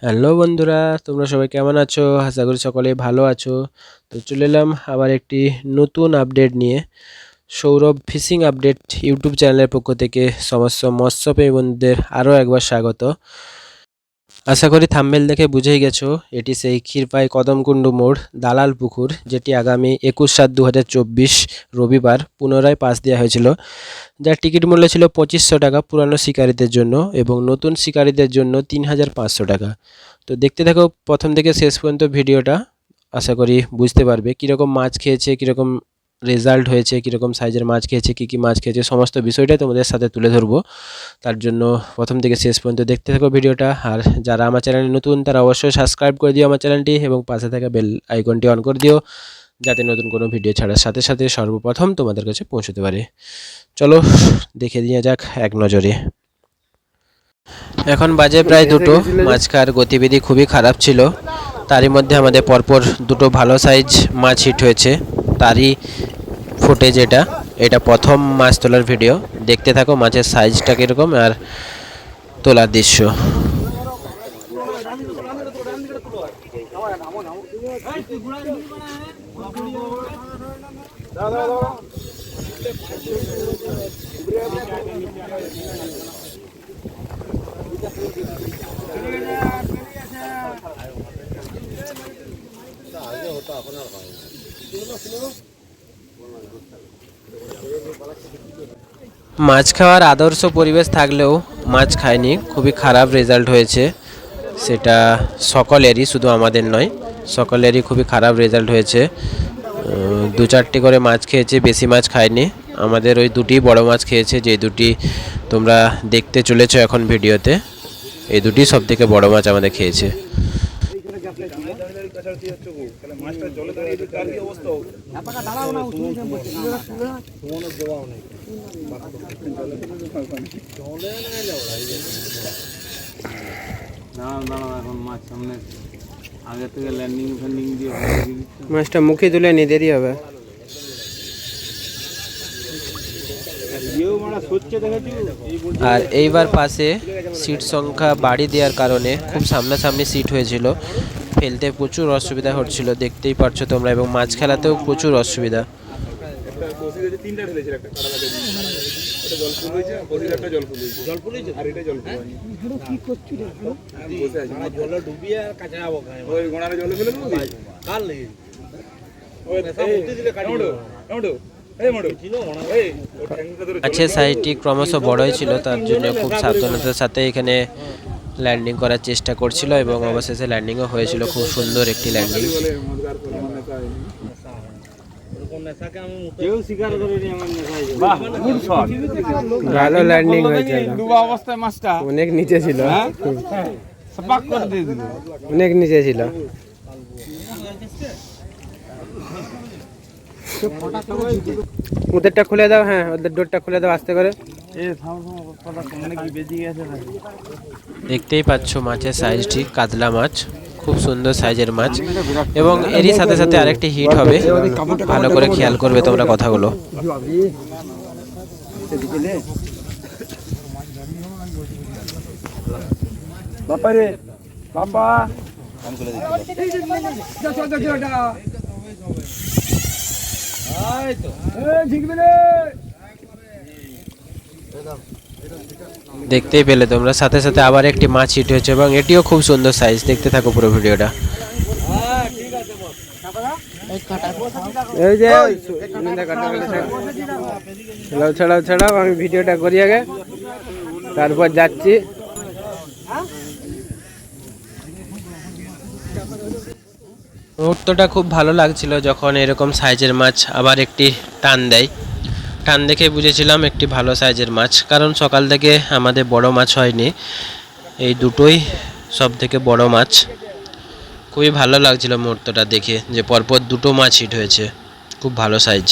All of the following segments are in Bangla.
হ্যালো বন্ধুরা, তোমরা সবাই কেমন আছো? আশা করি সকলে ভালো আছো। তো চলে এলাম আবার একটি নতুন আপডেট নিয়ে। সৌরভ ফিশিং আপডেট ইউটিউব চ্যানেলের পক্ষ থেকে সমস্ত মৎস্যপ্রেমী বন্ধুদের আরও একবার স্বাগত। আশা করি থাম্বনেল দেখে বুঝেই গেছো, এটি সেই ক্ষীরপাই কদমকুণ্ডু মোড় দালাল পুকুর, যেটি আগামী 21/7/2024 রবিবার পুনরায় পাস দেওয়া হয়েছিল। যার টিকিট মূল্য ছিল 2500 টাকা পুরানো শিকারীদের জন্য এবং নতুন শিকারীদের জন্য 3500 টাকা। তো দেখতে থাকো প্রথম থেকে শেষ পর্যন্ত ভিডিওটা, আশা করি বুঝতে পারবে কীরকম মাছ খেয়েছে, কীরকম রেজাল্ট হয়েছে, কীরকম সাইজের মাছ খেয়েছে, কী মাছ খেয়েছে, সমস্ত বিষয়টাই তোমাদের সাথে তুলে ধরবো। তার জন্য প্রথম থেকে শেষ পর্যন্ত দেখতে থাকো ভিডিওটা। আর যারা আমার চ্যানেলে নতুন তারা অবশ্যই সাবস্ক্রাইব করে দিও আমার চ্যানেলটি এবং পাশে থাকা বেল আইকনটি অন করে দিও, যাতে নতুন কোনো ভিডিও ছাড়ার সাথে সাথে সর্বপ্রথম তোমাদের কাছে পৌঁছতে পারে। চলো দেখে দিয়ে যাক এক নজরে। এখন বাজে প্রায় 2টো। মাছকার গতিবিধি খুবই খারাপ ছিল, তারই মধ্যে আমাদের পরপর 2টো ভালো সাইজ মাছ হিট হয়েছে। তারই ফুটেজ এটা প্রথম মাছ তোলার ভিডিও। দেখতে থাকো মাছের সাইজটা কীরকম আর তোলার দৃশ্য। মাছ খাওয়ার আদর্শ পরিবেশ থাকলেও মাছ খায়নি, খুবই খারাপ রেজাল্ট হয়েছে। সেটা সকলেরই, শুধু আমাদের নয়, সকলেরই খুবই খারাপ রেজাল্ট হয়েছে। 2-4টি করে মাছ খেয়েছে, বেশি মাছ খায়নি। আমাদের ওই 2টি বড় মাছ খেয়েছে, যে 2টি তোমরা দেখতে চলেছো এখন ভিডিওতে। এই 2টি সব থেকে বড় মাছ আমাদের খেয়েছে। মাছটা মুখে তুলে নিয়ে দেরি হবে। আর এইবার পাশে সিট সংখ্যা বাড়ি দেওয়ার কারণে খুব সামনাসামনি সিট হয়েছিল, ফেলতে প্রচুর অসুবিধা হচ্ছিল, দেখতেই পারছো তোমরা, এবং মাছ খেলাতেও প্রচুর অসুবিধা। মাছের সাইজটি ক্রমশ বড়ই ছিল, তার জন্য খুব সাবধানতার সাথে এখানে ল্যান্ডিং করার চেষ্টা করছিল এবং অবশেষে ল্যান্ডিংও হয়েছিল। খুব সুন্দর একটি ল্যান্ডিং। ভালো ল্যান্ডিং হয়েছে, অনেক নিচে ছিল, অনেক নিচে ছিল। ওদেরটা খুলে দাও, হ্যাঁ ওদের ডোরটা খুলে দাও আস্তে করে। দেখতেই পাচ্ছ মাছের সাইজটি, কাতলা মাছ, খুব সুন্দর সাইজের মাছ। এবং এরই সাথে সাথে আরেকটি হিট হবে, ভালো করে খেয়াল করবে তোমরা কথাগুলো। দেখতেই পেলে তোমরা, সাথে সাথে আবার একটি মাছ হিট হয়েছে এবং এটিও খুব সুন্দর সাইজ। দেখতে থাকো পুরো ভিডিওটা। ছাড়াও ছাড়াও, আমি ভিডিওটা করি আগে, তারপর যাচ্ছি। মুহূর্তটা খুব ভালো লাগছিল যখন এরকম সাইজের মাছ আবার একটি টান দেয়। টান দেখে বুঝেছিলাম একটি ভালো সাইজের মাছ, কারণ সকাল থেকে আমাদের বড় মাছ হয়নি। এই দুটোই সব থেকে বড় মাছ। খুবই ভালো লাগছিল মুহূর্তটা দেখে, যে পরপর দুটো মাছ হিট হয়েছে, খুব ভালো সাইজ।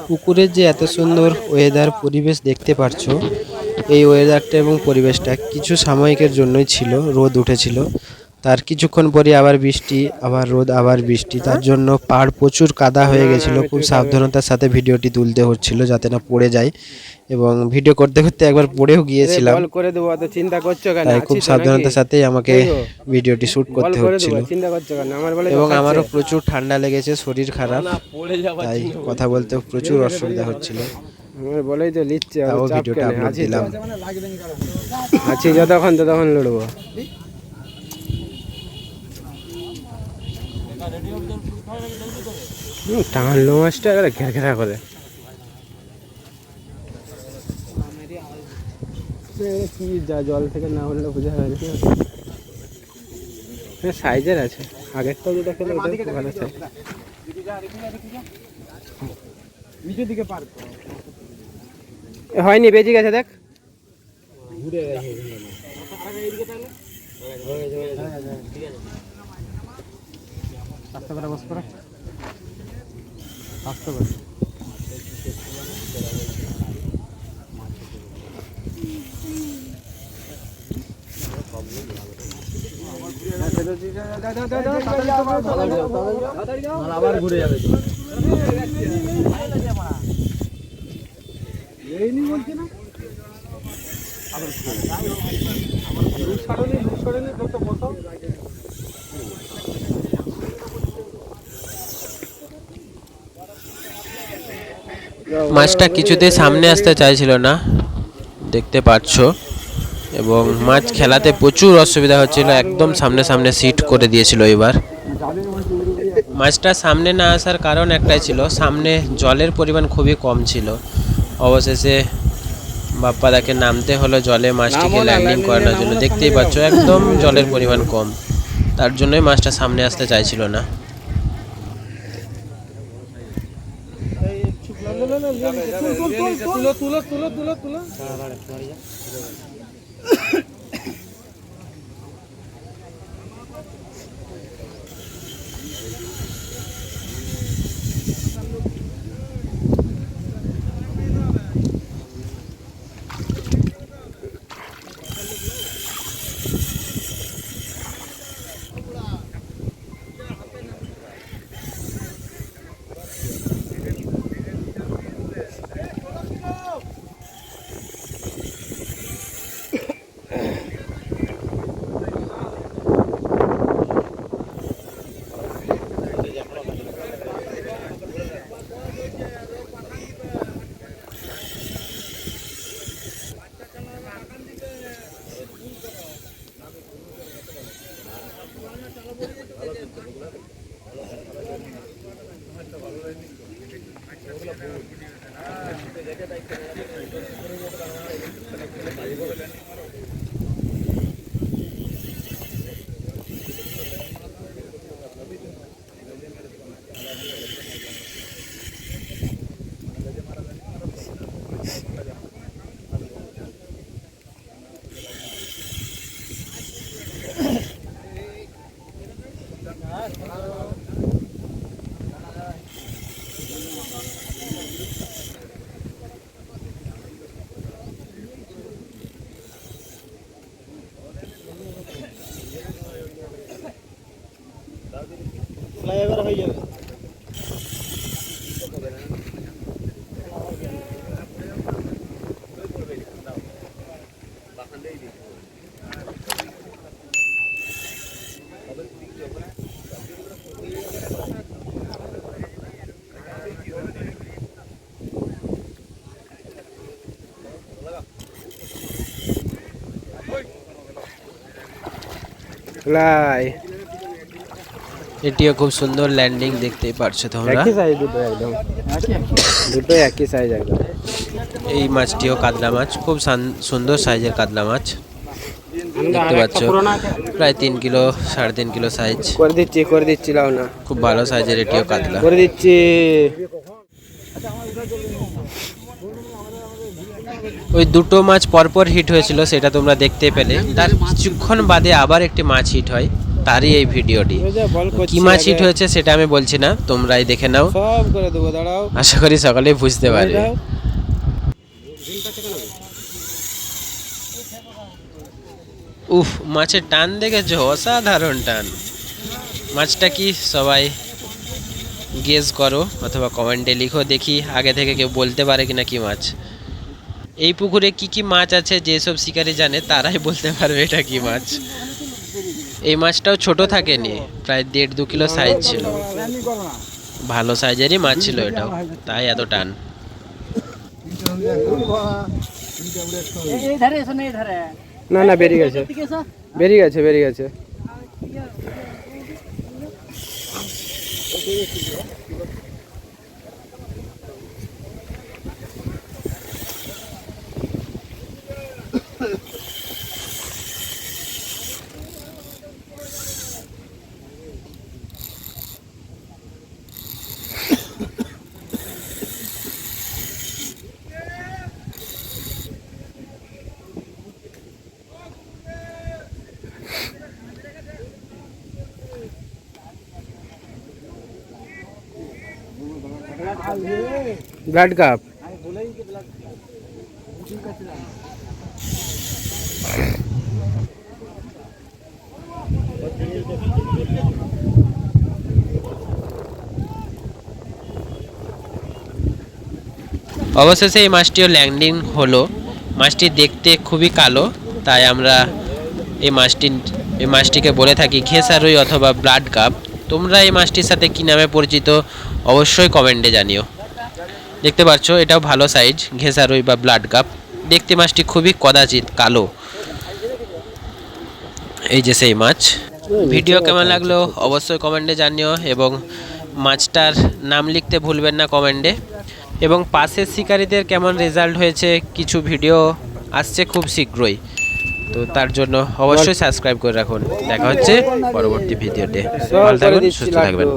পুকুরের যে এত সুন্দর ওয়েদার পরিবেশ দেখতে পারছো, এই ওয়েদারটা এবং পরিবেশটা কিছু সাময়িকের জন্যই ছিল। রোদ উঠেছিল, তার কিছুক্ষণ পরে আবার বৃষ্টি, আবার রোদ, আবার বৃষ্টি। তার জন্য পাড় প্রচুর কাদা হয়ে গেছিলো। খুব সাবধানতার সাথে ভিডিওটি তুলতে হচ্ছিল যাতে না পড়ে যায়, এবং ভিডিও করতে করতে একবার পড়েও গিয়েছিলাম। তাই খুব সাবধানতার সাথেই আমাকে ভিডিওটি শ্যুট করতে হচ্ছিল। এবং আমারও প্রচুর ঠান্ডা লেগেছে, শরীর খারাপ, তাই কথা বলতেও প্রচুর অসুবিধা হচ্ছিল। বলেই তো লিখছে, তাও ভিডিওটা আপলোড দিলাম। আছি যতক্ষণ ততক্ষণ লড়বো। টাঙালো মাছটা ঘেরা করে কি, যা জল থেকে না উঠলে বোঝা যায় না। সাইজের আছে, আগেরটাও যেটা খেলে ওটা খুব ভালো সাইজ। হয়নি, বেজে গেছে দেখ। আস্তে করে বস করে, আস্তে করে। আবার ঘুরে যাবে। মাছটা কিছুতেই সামনে আসতে চাইছিল না, দেখতে পাচ্ছ, এবং মাছ খেলাতে প্রচুর অসুবিধা হচ্ছিল। একদম সামনে সামনে সিট করে দিয়েছিল। এবার মাছটা সামনে না আসার কারণ একটাই ছিল, সামনে জলের পরিমাণ খুবই কম ছিল। অবশেষে বাপ্পাদাকে নামতে হলো জলে মাছটিকে ল্যান্ডিং করানোর জন্য। দেখতেই পাচ্ছ একদম জলের পরিমাণ কম, তার জন্যই মাছটা সামনে আসতে চাইছিল না। ফ্লাইওভার হয়ে যাবে। ফ্লাই এটিও খুব সুন্দর ল্যান্ডিং, দেখতেই পারছো তোমরা। একই সাইজ দুটো, একদম দুটো একই সাইজ একদম। এই মাছটিও কাতলা মাছ, খুব সুন্দর সাইজের কাতলা মাছ, দেখতে পাচ্ছ। প্রায় 3 কিলো 3.5 কিলো সাইজ। করে দিচ্ছি লাও না, খুব ভালো সাইজের এটিও কাতলা। করে দিচ্ছি। ওই দুটো মাছ পরপর হিট হয়েছিল, সেটা তোমরা দেখতে পেলে। তার কিছুক্ষণ বাদে আবার একটি মাছ হিট হয়, তারই এই ভিডিওটি। কি মাছ হিট হয়েছে সেটা আমি বলছি না, তোমরাই দেখে নাও। সব করে দেবো, দাঁড়াও। আশা করি সকালে বুঝতে পারবে। উফ, মাছের টান দেখেছো? অসাধারণ টান। মাছটা কি সবাই গেস করো অথবা কমেন্টে লিখো, দেখি আগে থেকে কেউ বলতে পারে কিনা কি মাছ। এই পুকুরে কি কি মাছ আছে যেসব শিকারী জানে তারাই বলতে পারবে এটা কি মাছ। এই মাছটাও ছোট থাকেনি, প্রায় 1.5-2 কিলো সাইজ ছিল। ভালো সাইজেরই মাছ ছিল এটাও, তাই এত টান। না না, বেরিয়ে গেছে, বেরিয়ে গেছে, বেরিয়ে গেছে। Blood carp. অবশেষে এই মাছটিও ল্যান্ডিং হলো। মাছটি দেখতে খুবই কালো, তাই আমরা এই মাছটিকে বলে থাকি ঘেঁষা রুই অথবা ব্লাড কাপ। তোমরা এই মাছটির সাথে কী নামে পরিচিত অবশ্যই কমেন্টে জানিও। দেখতে পাচ্ছ এটাও ভালো সাইজ, ঘেঁষা রুই বা ব্লাড কাপ। দেখতে মাছটি খুবই কদাচিৎ কালো। এই যে সেই মাছ। ভিডিও কেমন লাগলো অবশ্যই কমেন্টে জানিও, এবং মাছটার নাম লিখতে ভুলবেন না কমেন্টে। এবং পাশের শিকারীদের কেমন রেজাল্ট হয়েছে কিছু ভিডিও আসছে খুব শীঘ্রই, তো তার জন্য অবশ্যই সাবস্ক্রাইব করে রাখুন। দেখা হচ্ছে পরবর্তী ভিডিওতে। ভালো থাকবেন, সুস্থ থাকবেন।